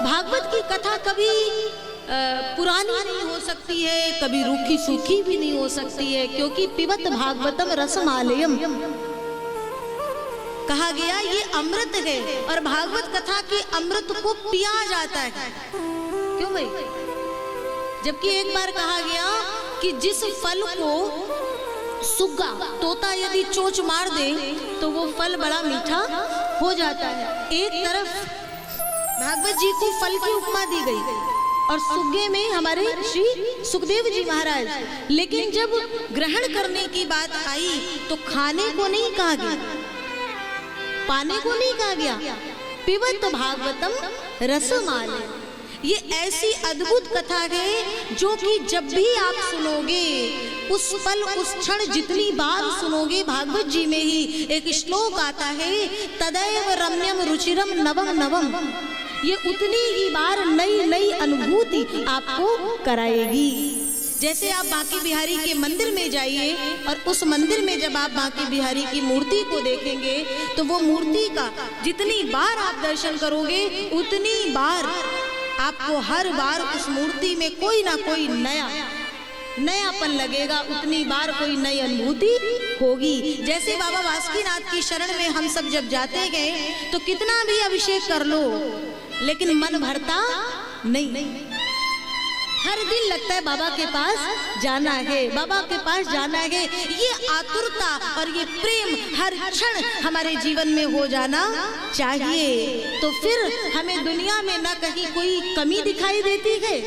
भागवत की कथा कभी पुरानी नहीं हो सकती है, कभी रूखी सूखी भी नहीं हो सकती है, क्योंकि पिबत भागवतम रसमालयम कहा गया, ये अमृत है और भागवत कथा के अमृत को पिया जाता है। क्यों भाई? जबकि एक बार कहा गया कि जिस फल को सुग्गा तोता यदि चोंच मार दे तो वो फल बड़ा मीठा हो जाता है। एक तरफ भागवत जी को फल की उपमा दी गई और सुग्गे में हमारे श्री सुखदेव जी महाराज, लेकिन जब ग्रहण करने की बात आई तो खाने को नहीं कहा गया, पाने को नहीं कहा गया। पिबत भागवतम रसमालय, ये ऐसी अद्भुत कथा है जो कि जब भी आप सुनोगे उस पल उस क्षण जितनी बार सुनोगे, भागवत जी में ही एक श्लोक आता है, तदैव रम्यम रुचिरम नवम नवम, ये उतनी ही बार नई नई अनुभूति आपको कराएगी। जैसे आप बांके बिहारी के मंदिर में जाइए और उस मंदिर में जब आप बांके बिहारी की मूर्ति को देखेंगे तो वो मूर्ति का जितनी बार आप दर्शन करोगे उतनी बार आपको हर बार उस मूर्ति में कोई ना कोई नयापन लगेगा, उतनी बार कोई नई अनुभूति होगी। जैसे बाबा बासुकीनाथ की शरण में हम सब जब जाते गए तो कितना भी अभिषेक कर लो लेकिन मन भरता नहीं। हर दिन लगता है बाबा के पास जाना है, बाबा के पास जाना है। ये आतुरता और ये प्रेम हर क्षण हमारे जीवन में हो जाना चाहिए, तो फिर हमें दुनिया में ना कहीं कोई कमी दिखाई देती है,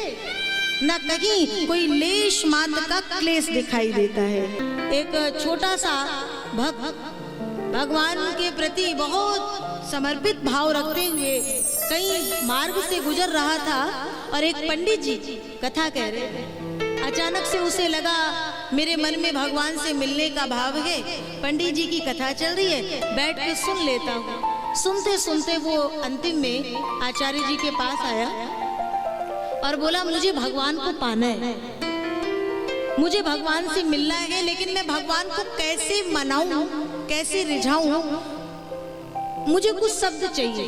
ना कहीं कोई लेश मात्र का क्लेश दिखाई देता है। एक छोटा सा भक्त भगवान के प्रति बहुत समर्पित भाव रखते हुए कहीं मार्ग से गुजर रहा था और एक पंडित जी कथा कह रहे थे। अचानक से उसे लगा मेरे मन में भगवान से मिलने का भाव है, पंडित जी की कथा चल रही है, बैठ के सुन लेता हूँ। सुनते सुनते वो अंतिम में आचार्य जी के पास आया और बोला मुझे भगवान को पाना है, मुझे भगवान से मिलना है, लेकिन मैं भगवान को कैसे मनाऊं, कैसे रिझाऊं, मुझे कुछ शब्द चाहिए,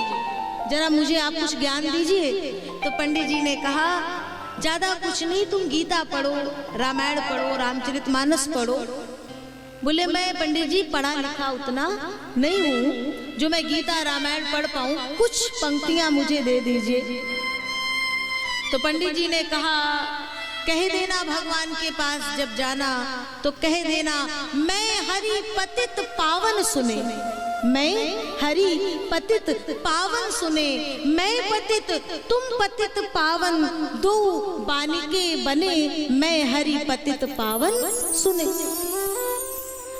जरा मुझे आप कुछ ज्ञान दीजिए। तो पंडित जी ने कहा ज्यादा कुछ नहीं, तुम गीता पढ़ो, रामायण पढ़ो, रामचरितमानस पढ़ो। बोले मैं पंडित जी पढ़ा लिखा उतना नहीं हूँ जो मैं गीता रामायण पढ़ पाऊँ, कुछ पंक्तियां मुझे दे दीजिए। तो पंडित जी ने कहा कह देना भगवान के पास जब जाना तो कह देना मैं हरि पतित पावन सुने, मैं हरि पतित पावन सुने, मैं पतित तुम पतित पावन, दो बानिके बने, मैं हरि पतित पावन सुने।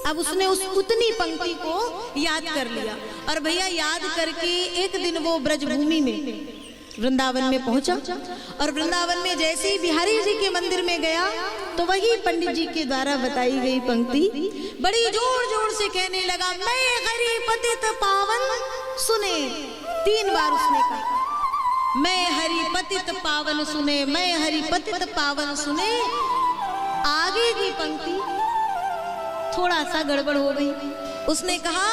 अब उसने उतनी पंक्ति को याद कर लिया और भैया याद करके एक दिन वो ब्रजभूमि में वृंदावन में पहुंचा और वृंदावन में जैसे ही बिहारी जी के मंदिर में गया तो वही पंडित जी के द्वारा बताई गई पंक्ति बड़ी जोर जोर से कहने लगा, मैं हरि पतित पावन सुने। 3 बार उसने कहा मैं हरि पतित पावन सुने, मैं हरि पतित पावन सुने। आगे की पंक्ति थोड़ा सा गड़बड़ हो गई, उसने कहा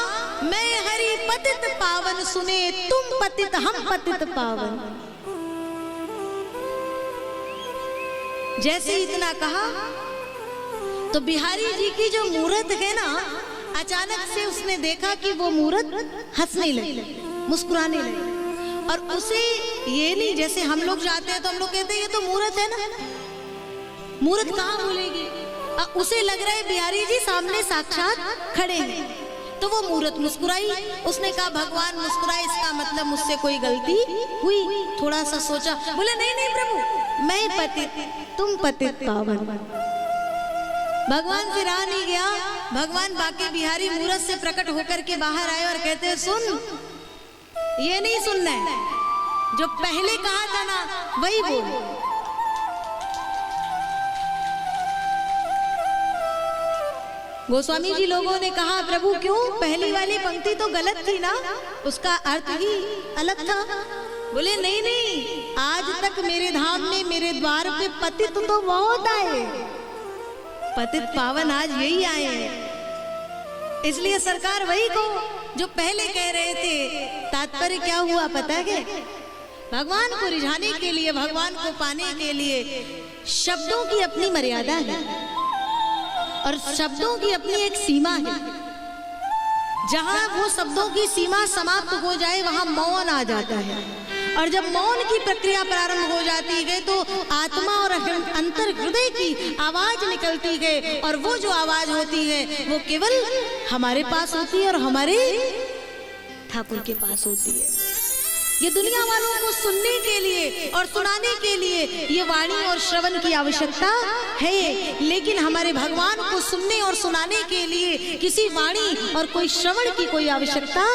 मैं हरि पतित पावन सुने, तुम पतित हम पतित पावन। जैसे इतना कहा तो बिहारी जी की जो मूरत है ना, अचानक से उसने देखा कि वो मूरत हंसने लगी, मुस्कुराने लगी। और उसे ये नहीं, जैसे हम लोग जाते हैं तो हम लोग कहते हैं ये तो मूरत है ना, मूरत कहाँ भूलेगी। उसे लग रहा है बिहारी जी सामने साक्षात खड़े हैं, तो वो मूरत मुस्कुराई। उसने कहा भगवान मुस्कुराए, इसका मतलब मुझसे कोई गलती हुई। थोड़ा सा सोचा, बोले नहीं नहीं प्रभु, मैं पतित तुम पतित पावन। भगवान से रहा नहीं गया, भगवान बांके बिहारी मूरत से प्रकट होकर के बाहर आए और कहते हैं सुन, ये नहीं सुनना है, जो पहले कहा था ना वही बोल। गोस्वामी जी लोगों ने कहा प्रभु क्यों, पहली वाली पंक्ति तो गलत थी ना, उसका अर्थ ही अलग था। बोले नहीं नहीं, आज तक मेरे धाम में मेरे द्वार पे पतित तो बहुत आए, पतित पावन आज यही आए हैं, इसलिए सरकार वही को जो पहले कह रहे थे। तात्पर्य क्या हुआ पता है? भगवान को रिझाने के लिए, भगवान को पाने के लिए शब्दों की अपनी मर्यादा है और शब्दों की अपनी एक सीमा है। जहां वो शब्दों की सीमा समाप्त हो जाए वहां मौन आ जाता है, और जब मौन की प्रक्रिया प्रारंभ हो जाती है तो आत्मा और अंतर हृदय की आवाज निकलती है, और वो जो आवाज होती है वो केवल हमारे पास होती है और हमारे ठाकुर के पास होती है। ये दुनिया वालों को सुनने के लिए और सुनाने के लिए ये वाणी और श्रवण की आवश्यकता है, लेकिन हमारे भगवान को सुनने और सुनाने के लिए किसी वाणी और कोई श्रवण की कोई आवश्यकता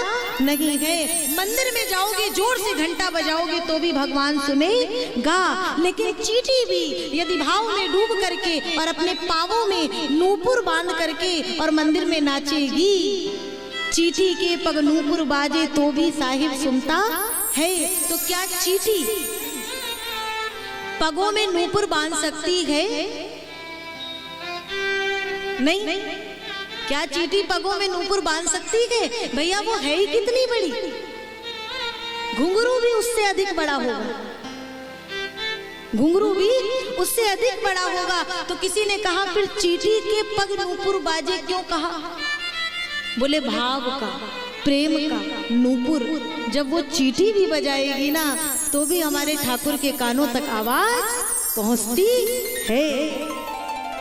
नहीं है। मंदिर में जाओगे, जोर से घंटा बजाओगे तो भी भगवान सुनेगा, लेकिन चींटी भी यदि भाव में डूब करके और अपने पांवों में नूपुर बांध करके और मंदिर में नाचेगी, चींटी के पग नूपुर बाजे तो भी साहिब सुनता है। तो क्या चींटी पगों में नूपुर बांध सकती है? नहीं। क्या चींटी पगों में नूपुर बांध सकती है? भैया वो है ही कितनी बड़ी, घुंघरू भी उससे अधिक बड़ा होगा, घुंघरू भी उससे अधिक बड़ा होगा। तो किसी ने कहा फिर चींटी के पग नूपुर बाजे क्यों कहा? बोले भाव का, प्रेम का नूपुर जब वो चींटी भी बजाएगी ना तो भी हमारे ठाकुर के कानों तक आवाज पहुंचती है।